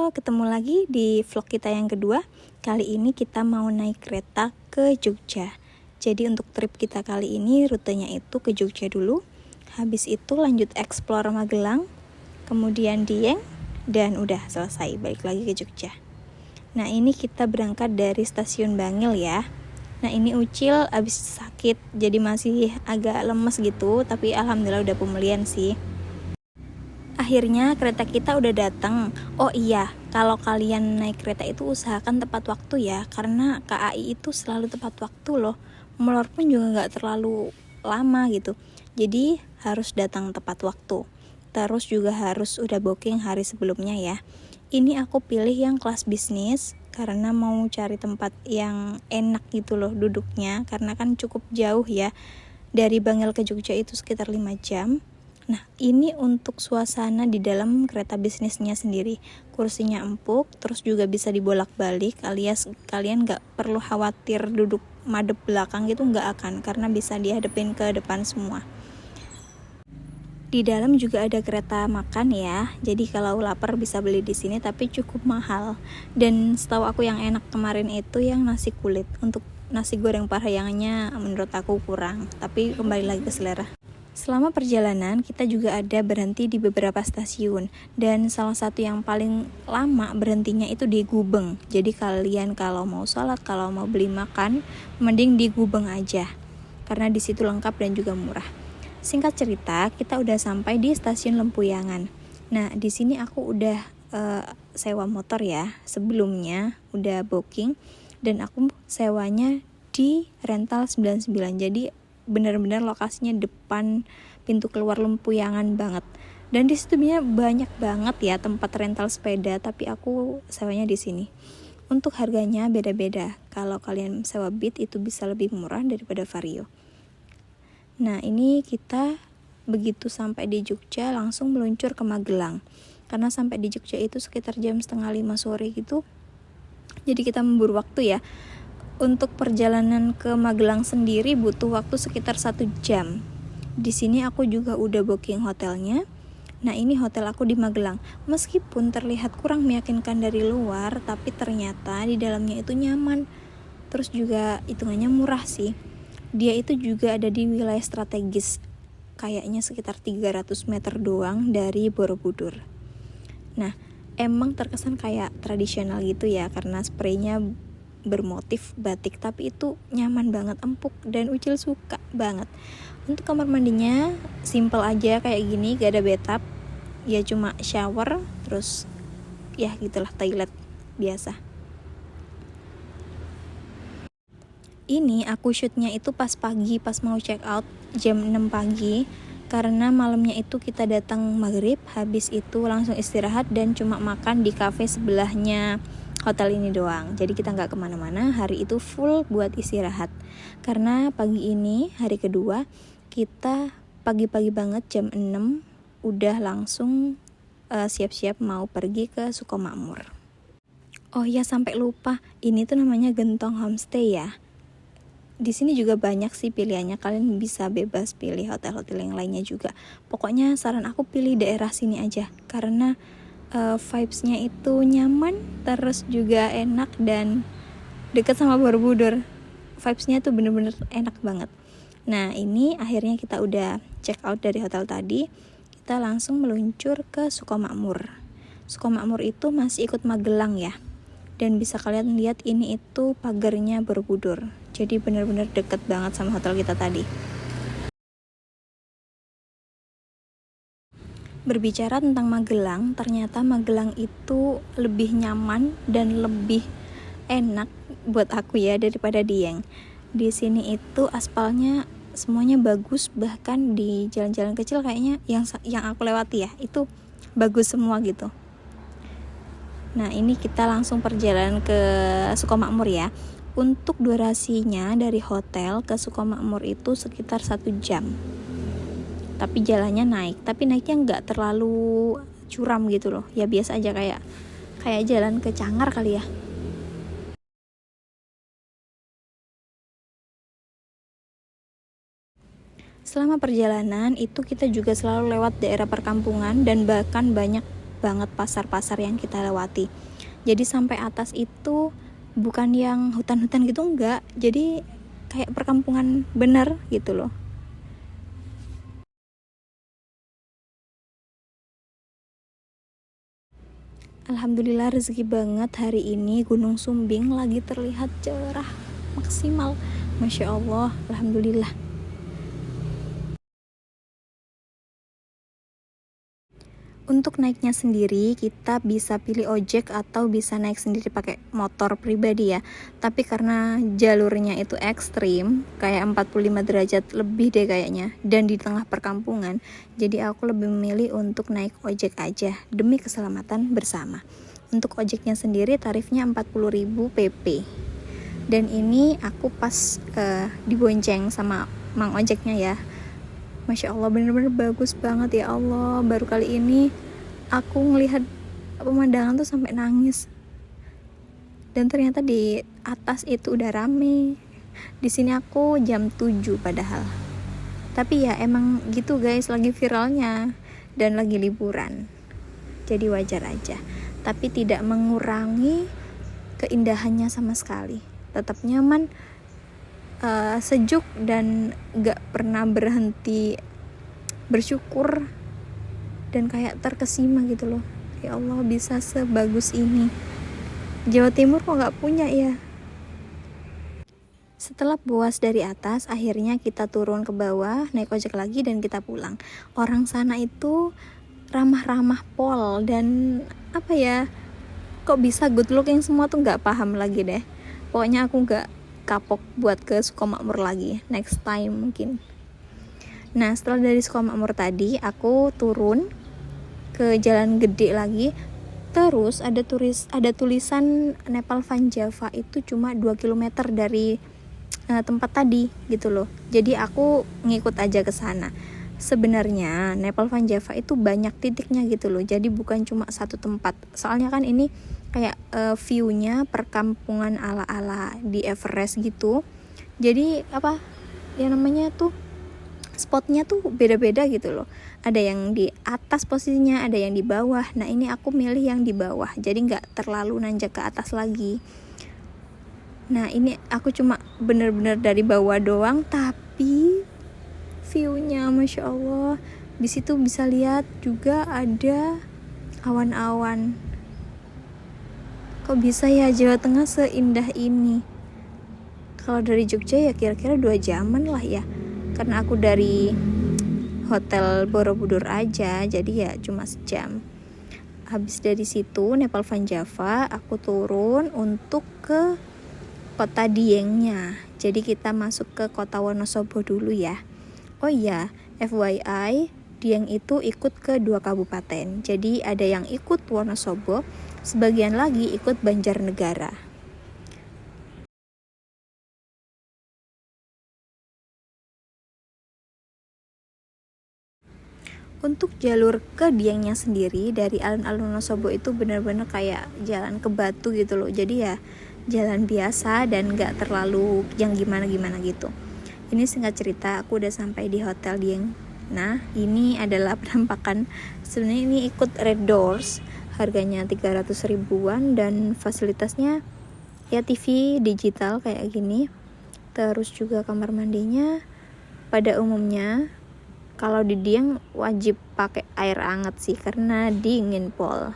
Halo, ketemu lagi di vlog kita yang kedua. Kali ini kita mau naik kereta ke Jogja. Jadi untuk trip kita kali ini rutenya itu ke Jogja dulu. Habis itu lanjut explore Magelang, kemudian Dieng, dan udah selesai balik lagi ke Jogja. Nah ini kita berangkat dari stasiun Bangil ya. Nah ini Ucil abis sakit jadi masih agak lemes gitu, tapi alhamdulillah udah pemulihan sih. Akhirnya kereta kita udah datang. Oh iya, kalau kalian naik kereta itu usahakan tepat waktu ya, karena KAI itu selalu tepat waktu loh. Molor pun juga nggak terlalu lama gitu. Jadi harus datang tepat waktu. Terus juga harus udah booking hari sebelumnya ya. Ini aku pilih yang kelas bisnis karena mau cari tempat yang enak gitu loh duduknya, karena kan cukup jauh ya. Dari Bangil ke Jogja itu sekitar 5 jam. Nah, ini untuk suasana di dalam kereta bisnisnya sendiri. Kursinya empuk, terus juga bisa dibolak-balik, alias kalian nggak perlu khawatir duduk madep belakang gitu, nggak akan, karena bisa dihadapin ke depan semua. Di dalam juga ada kereta makan ya, jadi kalau lapar bisa beli di sini, tapi cukup mahal. Dan setahu aku yang enak kemarin itu yang nasi kulit. Untuk nasi goreng Parahyangannya menurut aku kurang, tapi kembali lagi ke selera. Selama perjalanan kita juga ada berhenti di beberapa stasiun, dan salah satu yang paling lama berhentinya itu di Gubeng. Jadi kalian kalau mau sholat, kalau mau beli makan, mending di Gubeng aja, karena di situ lengkap dan juga murah. Singkat cerita, kita udah sampai di stasiun Lempuyangan. Nah di sini aku udah sewa motor ya, sebelumnya udah booking, dan aku sewanya di rental 99. Jadi benar-benar lokasinya depan pintu keluar Lempuyangan banget. Dan di situ banyak banget ya tempat rental sepeda, tapi aku sewanya di sini. Untuk harganya beda-beda. Kalau kalian sewa Beat itu bisa lebih murah daripada Vario. Nah, ini kita begitu sampai di Jogja langsung meluncur ke Magelang. Karena sampai di Jogja itu sekitar jam 4:30 sore gitu. Jadi kita memburu waktu ya. Untuk perjalanan ke Magelang sendiri butuh waktu sekitar 1 jam. Di sini aku juga udah booking hotelnya. Nah ini hotel aku di Magelang. Meskipun terlihat kurang meyakinkan dari luar, tapi ternyata di dalamnya itu nyaman. Terus juga hitungannya murah sih. Dia itu juga ada di wilayah strategis. Kayaknya sekitar 300 meter doang dari Borobudur. Nah emang terkesan kayak tradisional gitu ya, karena spraynya bermotif batik, tapi itu nyaman banget, empuk, dan Ucil suka banget. Untuk kamar mandinya simple aja kayak gini, gak ada bathtub ya, cuma shower, terus ya gitulah toilet biasa. Ini aku shootnya itu pas pagi, pas mau check out jam 6 pagi, karena malamnya itu kita datang maghrib, habis itu langsung istirahat dan cuma makan di cafe sebelahnya hotel ini doang. Jadi kita nggak kemana-mana, hari itu full buat istirahat. Karena pagi ini hari kedua, kita pagi-pagi banget jam 6 udah langsung siap-siap mau pergi ke Sukomakmur. Oh ya, sampai lupa, ini tuh namanya Gentong Homestay ya. Di sini juga banyak sih pilihannya, kalian bisa bebas pilih hotel-hotel yang lainnya juga. Pokoknya saran aku pilih daerah sini aja, karena vibes-nya itu nyaman, terus juga enak dan dekat sama Borobudur. Vibes-nya tuh bener-bener enak banget. Nah ini akhirnya kita udah check out dari hotel tadi, kita langsung meluncur ke Sukomakmur. Sukomakmur itu masih ikut Magelang ya, dan bisa kalian lihat ini itu pagarnya Borobudur. Jadi bener-bener deket banget sama hotel kita tadi. Berbicara tentang Magelang, ternyata Magelang itu lebih nyaman dan lebih enak buat aku ya daripada Dieng. Di sini itu aspalnya semuanya bagus, bahkan di jalan-jalan kecil kayaknya yang aku lewati ya, itu bagus semua gitu. Nah, ini kita langsung perjalanan ke Sukomakmur ya. Untuk durasinya dari hotel ke Sukomakmur itu sekitar 1 jam. Tapi jalannya naik, tapi naiknya nggak terlalu curam gitu loh, ya biasa aja, kayak jalan ke Cangar kali ya. Selama perjalanan itu kita juga selalu lewat daerah perkampungan, dan bahkan banyak banget pasar-pasar yang kita lewati. Jadi sampai atas itu bukan yang hutan-hutan gitu, enggak, jadi kayak perkampungan bener gitu loh. Alhamdulillah rezeki banget hari ini Gunung Sumbing lagi terlihat cerah maksimal. Masya Allah, alhamdulillah. Untuk naiknya sendiri kita bisa pilih ojek atau bisa naik sendiri pakai motor pribadi ya. Tapi karena jalurnya itu ekstrim, kayak 45 derajat lebih deh kayaknya, dan di tengah perkampungan, jadi aku lebih memilih untuk naik ojek aja demi keselamatan bersama. Untuk ojeknya sendiri tarifnya 40.000 PP. Dan ini aku pas dibonceng sama mang ojeknya ya. Masya Allah, bener-bener bagus banget ya Allah. Baru kali ini aku ngelihat pemandangan tuh sampai nangis. Dan ternyata di atas itu udah rame. Di sini aku jam 7 padahal. Tapi ya emang gitu guys, lagi viralnya dan lagi liburan. Jadi wajar aja. Tapi tidak mengurangi keindahannya sama sekali. Tetap nyaman, sejuk, dan gak pernah berhenti bersyukur dan kayak terkesima gitu loh. Ya Allah, bisa sebagus ini. Jawa Timur kok gak punya ya. Setelah puas dari atas, akhirnya kita turun ke bawah, naik ojek lagi dan kita pulang. Orang sana itu ramah-ramah pol dan apa ya, kok bisa good looking semua tuh gak paham lagi deh. Pokoknya aku gak kapok buat ke Sukomakmur lagi, next time mungkin. Nah, setelah dari Sukomakmur tadi aku turun ke Jalan Gede lagi. Terus ada tulisan Nepal Van Java itu cuma 2 km dari tempat tadi gitu loh. Jadi aku ngikut aja ke sana. Sebenarnya Nepal Van Java itu banyak titiknya gitu loh. Jadi bukan cuma satu tempat. Soalnya kan ini kayak view-nya perkampungan ala-ala di Everest gitu. Jadi apa ya namanya tuh, spotnya tuh beda-beda gitu loh. Ada yang di atas posisinya, ada yang di bawah. Nah ini aku milih yang di bawah, jadi nggak terlalu nanjak ke atas lagi. Nah ini aku cuma bener-bener dari bawah doang, tapi view-nya Masya Allah. Di situ bisa lihat juga ada awan-awan. Kok bisa ya Jawa Tengah seindah ini? Kalau dari Jogja ya kira-kira 2 jaman lah ya. Karena aku dari Hotel Borobudur aja, jadi ya cuma sejam. Habis dari situ Nepal Van Java, aku turun untuk ke kota Diengnya. Jadi kita masuk ke kota Wonosobo dulu ya. Oh iya, FYI, Dieng itu ikut ke 2 kabupaten. Jadi ada yang ikut Wonosobo, sebagian lagi ikut Banjarnegara. Untuk jalur ke Diengnya sendiri dari alun-alun Wonosobo itu benar-benar kayak jalan ke batu gitu loh. Jadi ya jalan biasa dan gak terlalu yang gimana-gimana gitu. Ini singkat cerita, aku udah sampai di Hotel Dieng. Nah, ini adalah penampakan. Sebenarnya ini ikut Red Doors, harganya 300 ribuan dan fasilitasnya ya TV digital kayak gini. Terus juga kamar mandinya pada umumnya kalau di Dieng wajib pakai air hangat sih karena dingin pol.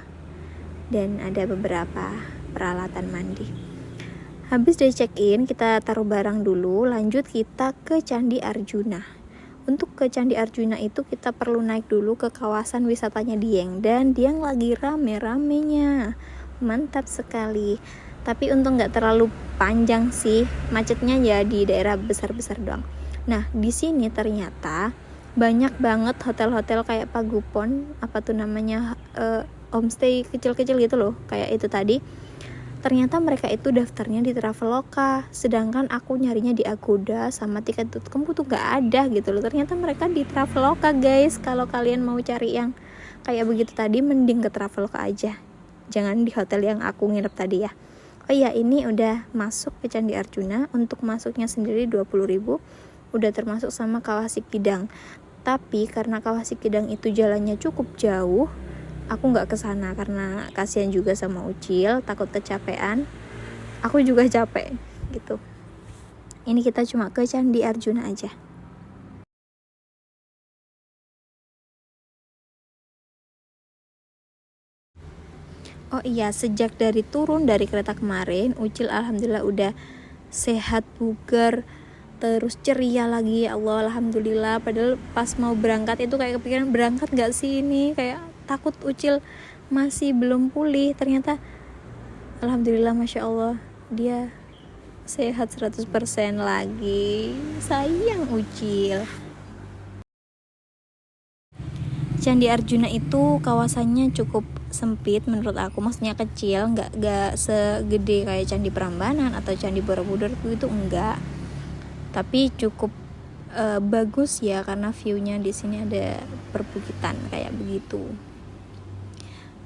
Dan ada beberapa peralatan mandi. Habis dari check-in, kita taruh barang dulu, lanjut kita ke Candi Arjuna. Untuk ke Candi Arjuna itu kita perlu naik dulu ke kawasan wisatanya Dieng, dan Dieng lagi rame-ramenya. Mantap sekali. Tapi untung gak terlalu panjang sih, macetnya ya di daerah besar-besar doang. Nah, di sini ternyata banyak banget hotel-hotel kayak Pagupon, apa tuh namanya, homestay kecil-kecil gitu loh, kayak itu tadi. Ternyata mereka itu daftarnya di Traveloka, sedangkan aku nyarinya di Agoda sama tiket.com tuh gak ada gitu loh. Ternyata mereka di Traveloka guys. Kalau kalian mau cari yang kayak begitu tadi, mending ke Traveloka aja, jangan di hotel yang aku nginep tadi ya. Oh iya, ini udah masuk ke Candi Arjuna. Untuk masuknya sendiri 20.000, udah termasuk sama Kawah Sikidang. Tapi karena Kawah Sikidang itu jalannya cukup jauh, aku nggak kesana karena kasihan juga sama Ucil, takut kecapean. Aku juga capek gitu. Ini kita cuma ke Candi Arjuna aja. Oh iya, sejak dari turun dari kereta kemarin, Ucil alhamdulillah udah sehat, bugar, terus ceria lagi. Ya Allah, alhamdulillah. Padahal pas mau berangkat itu kayak kepikiran, berangkat gak sih ini, kayak takut Ucil masih belum pulih. Ternyata alhamdulillah, Masya Allah, dia sehat 100% lagi. Sayang Ucil. Candi Arjuna itu kawasannya cukup sempit menurut aku, maksudnya kecil, nggak segede kayak Candi Prambanan atau Candi Borobudur itu enggak, tapi cukup bagus ya karena view-nya di sini ada perbukitan kayak begitu.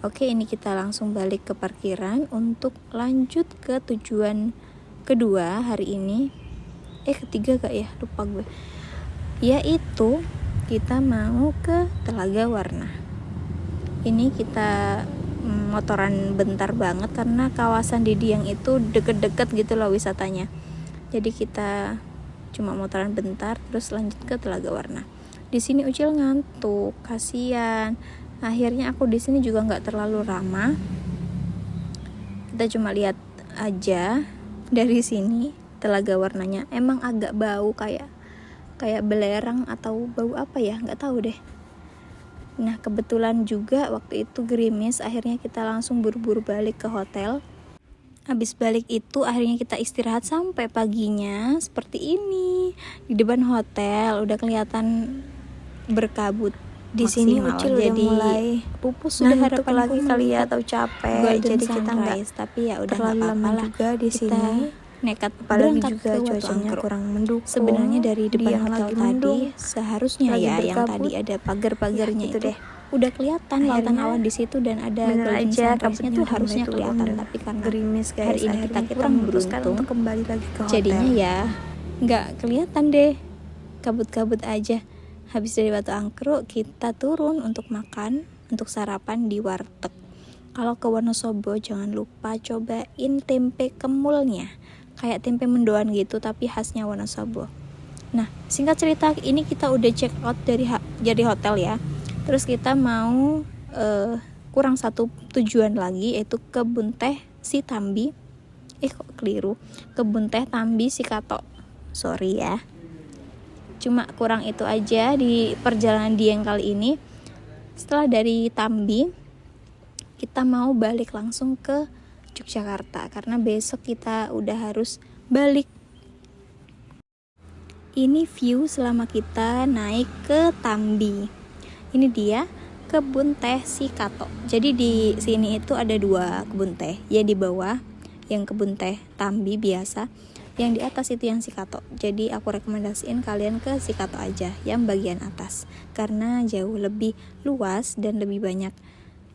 Oke, ini kita langsung balik ke parkiran untuk lanjut ke tujuan kedua hari ini. Ketiga gak ya? Lupa gue. Yaitu kita mau ke Telaga Warna. Ini kita motoran bentar banget karena kawasan di Dieng itu deket-deket gitu loh wisatanya. Jadi kita cuma motoran bentar terus lanjut ke Telaga Warna. Di sini Ucil ngantuk, kasihan. Akhirnya aku di sini juga nggak terlalu ramah. Kita cuma lihat aja dari sini Telaga Warnanya. Emang agak bau kayak belerang atau bau apa ya, nggak tahu deh. Nah kebetulan juga waktu itu gerimis, akhirnya kita langsung buru-buru balik ke hotel. Habis balik itu akhirnya kita istirahat sampai paginya seperti ini di depan hotel, udah kelihatan berkabut. Di sini Ucil udah mulai pupus, sudah harapan lagi kali ya atau capek, jadi kita nggak, tapi ya udah nggak apa-apa lah juga di sini. Nekat apalagi juga cuacanya kurang mendukung. Sebenarnya dari depan hotel tadi seharusnya ya yang tadi ada pagar-pagarnya itu deh udah kelihatan lautan awan di situ dan ada golden sunrise-nya tuh harusnya kelihatan, tapi karena gerimis guys, hari ini kita kurang beruntung untuk kembali lagi ke hotel. Jadinya ya nggak kelihatan deh, kabut-kabut aja. Habis dari Batu Angkruk kita turun untuk makan, untuk sarapan di warteg. Kalau ke Wonosobo jangan lupa cobain tempe kemulnya, kayak tempe mendoan gitu tapi khasnya Wonosobo. Nah singkat cerita ini kita udah check out dari hotel ya. Terus kita mau kurang satu tujuan lagi, yaitu Kebun Teh Sitambi. Kok keliru, Kebun Teh Tambi Sikato, sorry ya. Cuma kurang itu aja di perjalanan Dieng kali ini. Setelah dari Tambi kita mau balik langsung ke Yogyakarta karena besok kita udah harus balik. Ini view selama kita naik ke Tambi. Ini dia Kebun Teh Sikato. Jadi di sini itu ada 2 kebun teh. Ya di bawah yang Kebun Teh Tambi biasa, yang di atas itu yang Sikato. Jadi aku rekomendasiin kalian ke Sikato aja, yang bagian atas, karena jauh lebih luas dan lebih banyak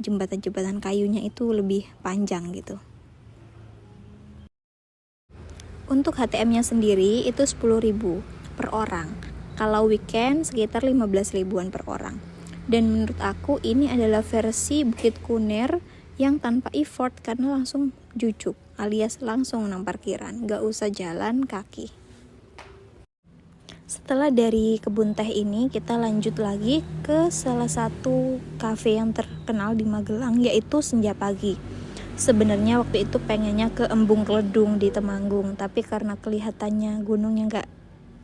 jembatan-jembatan kayunya, itu lebih panjang gitu. Untuk HTM-nya sendiri itu 10.000 per orang. Kalau weekend sekitar 15 ribuan per orang. Dan menurut aku ini adalah versi Bukit Kunir yang tanpa effort karena langsung jujuk, alias langsung nang parkiran, gak usah jalan kaki. Setelah dari Kebun Teh ini kita lanjut lagi ke salah satu cafe yang terkenal di Magelang, yaitu Senja Pagi. Sebenarnya waktu itu pengennya ke Embung Kledung di Temanggung, tapi karena kelihatannya gunungnya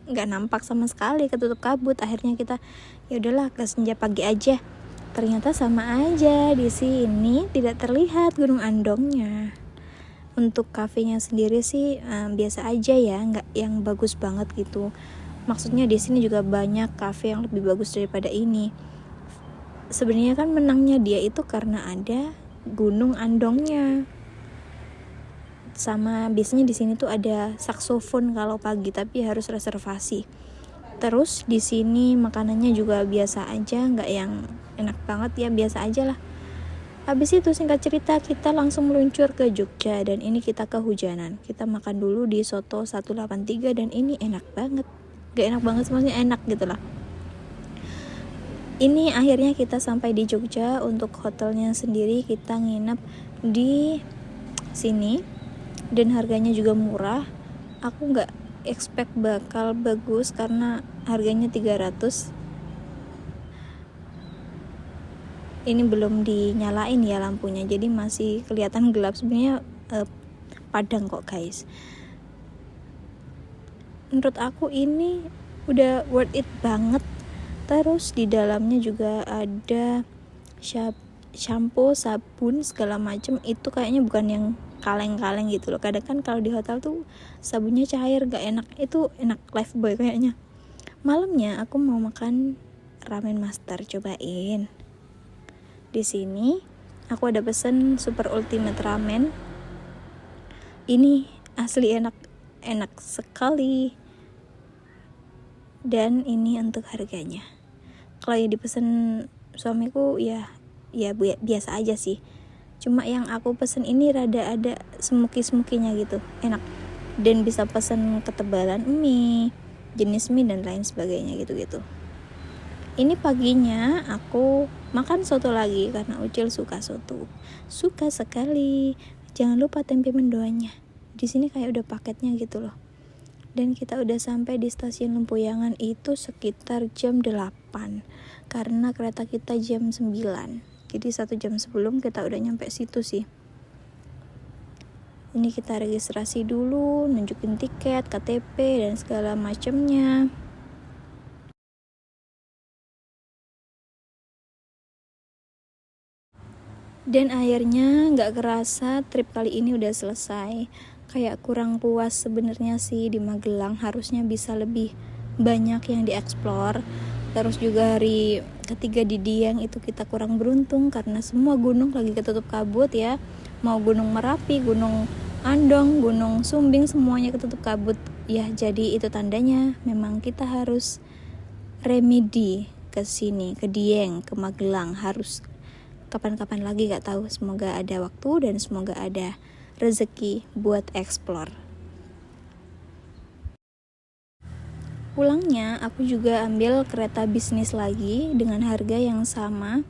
nggak nampak sama sekali, ketutup kabut, akhirnya kita ya udahlah ke Senja Pagi aja. Ternyata sama aja, di sini tidak terlihat Gunung Andongnya. Untuk kafenya sendiri sih biasa aja ya, nggak yang bagus banget gitu. Maksudnya di sini juga banyak kafe yang lebih bagus daripada ini. Sebenarnya kan menangnya dia itu karena ada Gunung Andongnya. Sama biasanya di sini tuh ada saksofon kalau pagi, tapi harus reservasi. Terus di sini makanannya juga biasa aja, nggak yang enak banget ya, biasa aja lah. Habis itu singkat cerita kita langsung meluncur ke Jogja, dan ini kita kehujanan. Kita makan dulu di Soto 183 dan ini enak banget. Gak enak banget, maksudnya enak gitu lah. Ini akhirnya kita sampai di Jogja. Untuk hotelnya sendiri kita nginep di sini dan harganya juga murah. Aku nggak expect bakal bagus karena harganya 300. Ini belum dinyalain ya lampunya, jadi masih kelihatan gelap. Sebenarnya padang kok guys. Menurut aku ini udah worth it banget. Terus di dalamnya juga ada shampoo, sabun, segala macem. Itu kayaknya bukan yang kaleng-kaleng gitu loh. Kadang kan kalau di hotel tuh sabunnya cair, gak enak. Itu enak Lifebuoy kayaknya. Malamnya aku mau makan ramen master, cobain. Di sini aku ada pesen super ultimate ramen. Ini asli enak sekali. Dan ini untuk harganya. Kalau yang dipesen suamiku ya biasa aja sih. Cuma yang aku pesen ini rada ada smoky-smokinya gitu, enak. Dan bisa pesen ketebalan mie, jenis mie dan lain sebagainya gitu-gitu. Ini paginya aku makan soto lagi karena Ucil suka soto. Suka sekali. Jangan lupa tempe mendoannya. Di sini kayak udah paketnya gitu loh. Dan kita udah sampai di stasiun Lempuyangan itu sekitar jam 8. Karena kereta kita jam 9. Jadi 1 jam sebelum kita udah nyampe situ sih. Ini kita registrasi dulu, nunjukin tiket, KTP dan segala macamnya. Dan akhirnya gak kerasa trip kali ini udah selesai. Kayak kurang puas sebenarnya sih di Magelang. Harusnya bisa lebih banyak yang dieksplor. Terus juga hari ketiga di Dieng itu kita kurang beruntung karena semua gunung lagi ketutup kabut ya. Mau Gunung Merapi, Gunung Andong, Gunung Sumbing, semuanya ketutup kabut. Ya jadi itu tandanya memang kita harus remedi ke sini, ke Dieng, ke Magelang. Harus kapan-kapan lagi gak tahu. Semoga ada waktu dan semoga ada rezeki buat explore. Pulangnya aku juga ambil kereta bisnis lagi dengan harga yang sama.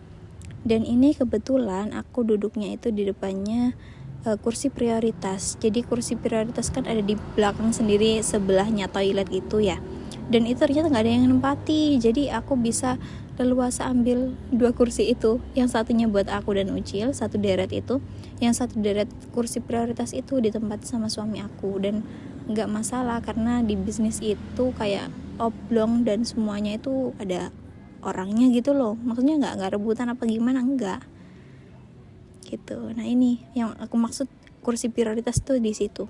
Dan ini kebetulan aku duduknya itu di depannya kursi prioritas. Jadi kursi prioritas kan ada di belakang sendiri sebelahnya toilet itu ya. Dan itu ternyata gak ada yang nempati. Jadi aku bisa leluasa ambil 2 kursi itu. Yang satunya buat aku dan Ucil, satu deret itu. Yang satu deret kursi prioritas itu ditempati sama suami aku. Dan gak masalah karena di bisnis itu kayak oblong dan semuanya itu ada orangnya gitu loh. Maksudnya gak rebutan apa gimana, enggak gitu. Nah ini yang aku maksud kursi prioritas tuh di situ.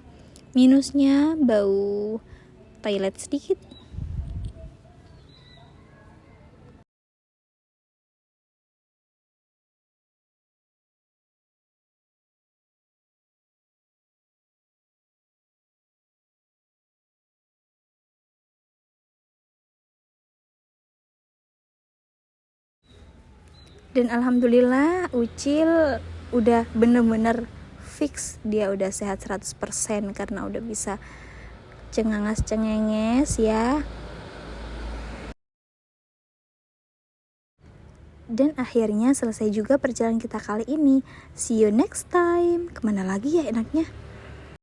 Minusnya bau toilet sedikit. Dan alhamdulillah Ucil udah bener-bener fix, dia udah sehat 100% karena udah bisa cengenges ya. Dan akhirnya selesai juga perjalanan kita kali ini. See you next time. Kemana lagi ya enaknya?